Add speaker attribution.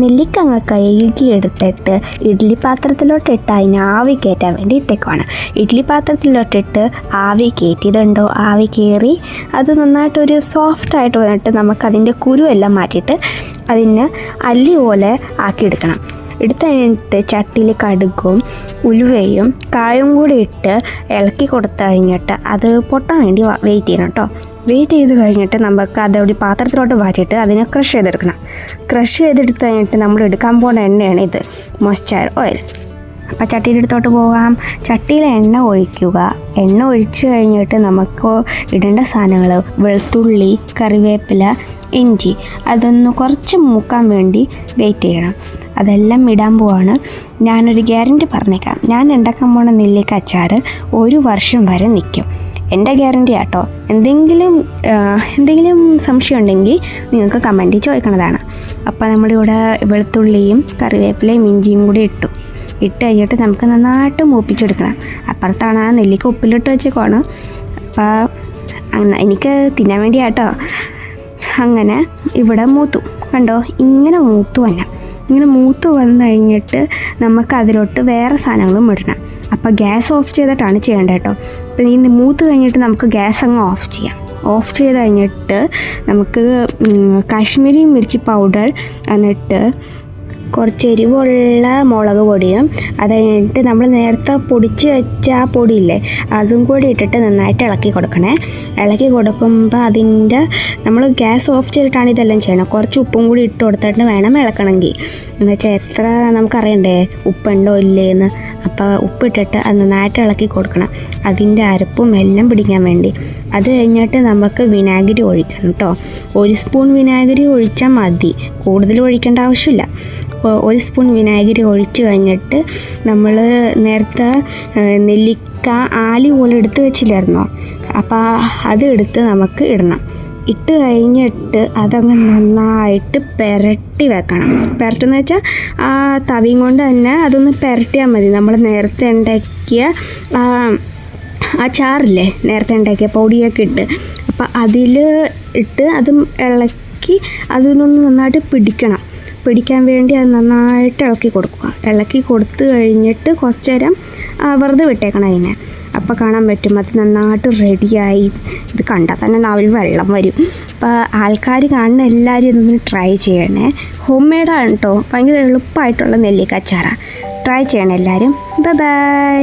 Speaker 1: നെല്ലിക്ക അങ്ങ് കഴുകിയെടുത്തിട്ട് ഇഡ്ഡലി പാത്രത്തിലോട്ടിട്ട് അതിന് ആവി കയറ്റാൻ വേണ്ടി ഇട്ടേക്കുവാണ്. ഇഡ്ഡലി പാത്രത്തിലോട്ടിട്ട് ആവി കയറ്റിയതുണ്ടോ, ആവി കയറി അത് നന്നായിട്ടൊരു സോഫ്റ്റായിട്ട് വന്നിട്ട് നമുക്കതിൻ്റെ കുരുവെല്ലാം മാറ്റിയിട്ട് അതിന് അല്ലി പോലെ ആക്കിയെടുക്കണം. എടുത്ത് കഴിഞ്ഞിട്ട് ചട്ടിയിൽ കടുകും ഉലുവയും കായും കൂടി ഇട്ട് ഇളക്കി കൊടുത്തു കഴിഞ്ഞിട്ട് അത് പൊട്ടാൻ വേണ്ടി വെയിറ്റ് ചെയ്യണം കേട്ടോ. വെയിറ്റ് ചെയ്ത് കഴിഞ്ഞിട്ട് നമുക്ക് അതോടെ പാത്രത്തിലോട്ട് മാറ്റിയിട്ട് അതിനെ ക്രഷ് ചെയ്തെടുക്കണം. ക്രഷ് ചെയ്തെടുത്ത് കഴിഞ്ഞിട്ട് നമ്മൾ എടുക്കാൻ പോകുന്ന എണ്ണയാണ് ഇത്, മോയ്സ്ചർ ഓയിൽ. അപ്പോൾ ചട്ടിയുടെ അടുത്തോട്ട് പോകാം. ചട്ടിയിൽ എണ്ണ ഒഴിക്കുക. എണ്ണ ഒഴിച്ച് കഴിഞ്ഞിട്ട് നമുക്ക് ഇടേണ്ട സാധനങ്ങൾ വെളുത്തുള്ളി, കറിവേപ്പില, ഇഞ്ചി അതൊന്ന് കുറച്ച് മൂക്കാൻ വേണ്ടി വെയിറ്റ് ചെയ്യണം. അതെല്ലാം ഇടാൻ പോവാണ്. ഞാനൊരു ഗ്യാരണ്ടി പറഞ്ഞേക്കാം, ഞാൻ ഉണ്ടാക്കാൻ പോണ നെല്ലിക്ക അച്ചാർ 1 വർഷം വരെ നിൽക്കും. എൻ്റെ ഗ്യാരണ്ടി ആട്ടോ. എന്തെങ്കിലും സംശയം ഉണ്ടെങ്കിൽ നിങ്ങൾക്ക് കമൻറ്റിൽ ചോദിക്കണതാണ്. അപ്പോൾ നമ്മളിവിടെ വെളുത്തുള്ളിയും കറിവേപ്പിലയും ഇഞ്ചിയും കൂടി ഇട്ട് കഴിഞ്ഞിട്ട് നമുക്ക് നന്നായിട്ട് മൂപ്പിച്ചെടുക്കണം. അപ്പുറത്താണ് ആ നെല്ലിക്ക ഉപ്പിലിട്ട് വെച്ചേക്കുവാണ്. അപ്പോൾ എനിക്ക് തിന്നാൻ വേണ്ടിയാട്ടോ. അങ്ങനെ ഇവിടെ മൂത്തു കണ്ടോ, ഇങ്ങനെ മൂത്ത് വന്നു കഴിഞ്ഞിട്ട് നമുക്ക് അതിലോട്ട് വേറെ സാധനങ്ങളും ഇടണം. അപ്പോൾ ഗ്യാസ് ഓഫ് ചെയ്തിട്ടാണ് ചെയ്യേണ്ടത് കേട്ടോ. അപ്പോൾ ഈ മൂത്ത് കഴിഞ്ഞിട്ട് നമുക്ക് ഗ്യാസ് അങ്ങ് ഓഫ് ചെയ്യാം. ഓഫ് ചെയ്ത് കഴിഞ്ഞിട്ട് നമുക്ക് കാശ്മീരി മിർച്ചി പൗഡർ, എന്നിട്ട് കുറച്ച് എരിവുള്ള മുളക് പൊടിയും, അത് കഴിഞ്ഞിട്ട് നമ്മൾ നേരത്തെ പൊടിച്ച് വെച്ച ആ പൊടിയില്ലേ അതും കൂടി ഇട്ടിട്ട് നന്നായിട്ട് ഇളക്കി കൊടുക്കണേ. ഇളക്കി കൊടുക്കുമ്പോൾ അതിൻ്റെ നമ്മൾ ഗ്യാസ് ഓഫ് ചെയ്തിട്ടാണ് ഇതെല്ലാം ചെയ്യണം. കുറച്ച് ഉപ്പും കൂടി ഇട്ട് കൊടുത്തിട്ട് വേണം ഇളക്കണമെങ്കിൽ. എന്ന് വെച്ചാൽ എത്ര നമുക്കറിയണ്ടേ ഉപ്പുണ്ടോ ഇല്ലേന്ന്. അപ്പോൾ ഉപ്പിട്ടിട്ട് അത് നന്നായിട്ട് ഇളക്കി കൊടുക്കണം, അതിൻ്റെ അരപ്പും എല്ലാം പിടിക്കാൻ വേണ്ടി. അത് കഴിഞ്ഞിട്ട് നമുക്ക് വിനാഗിരി ഒഴിക്കണം കേട്ടോ. 1 സ്പൂൺ വിനാഗിരി ഒഴിച്ചാൽ മതി, കൂടുതൽ ഒഴിക്കേണ്ട ആവശ്യമില്ല. അപ്പോൾ 1 സ്പൂൺ വിനാഗിരി ഒഴിച്ച് കഴിഞ്ഞിട്ട് നമ്മൾ നേരത്തെ നെല്ലിക്ക ആലി പോലെ എടുത്ത് വെച്ചില്ലായിരുന്നോ, അപ്പോൾ അതെടുത്ത് നമുക്ക് ഇടണം. ഇട്ട് കഴിഞ്ഞിട്ട് അതങ്ങ് നന്നായിട്ട് പുരട്ടി വെക്കണം. പുരട്ടെന്ന് വെച്ചാൽ ആ തവിയും കൊണ്ട് തന്നെ അതൊന്ന് പുരട്ടിയാൽ മതി. നമ്മൾ നേരത്തെ ഉണ്ടാക്കിയ ആ ചാറില്ലേ, നേരത്തെ ഉണ്ടാക്കിയ പൊടിയൊക്കെ ഇട്ട്, അപ്പോൾ അതിൽ ഇട്ട് അതും ഇളക്കി അതിനൊന്ന് നന്നായിട്ട് പിടിക്കാൻ വേണ്ടി അത് നന്നായിട്ട് ഇളക്കി കൊടുക്കുക. ഇളക്കി കൊടുത്തു കഴിഞ്ഞിട്ട് കുറച്ച് നേരം വെറുതെ വിട്ടേക്കണം അതിനെ. അപ്പോൾ കാണാൻ പറ്റും അത് നന്നായിട്ട് റെഡിയായി. ഇത് കണ്ടാൽ തന്നെ നാവിൽ വെള്ളം വരും. അപ്പോൾ ആൾക്കാർ കാണുന്ന എല്ലാവരും ഇതൊന്ന് ട്രൈ ചെയ്യണേ. ഹോം മെയ്ഡാണ് കേട്ടോ, ഭയങ്കര എളുപ്പമായിട്ടുള്ള നെല്ലിക്ക അച്ചാറാണ്. ട്രൈ ചെയ്യണം എല്ലാവരും. ബൈ.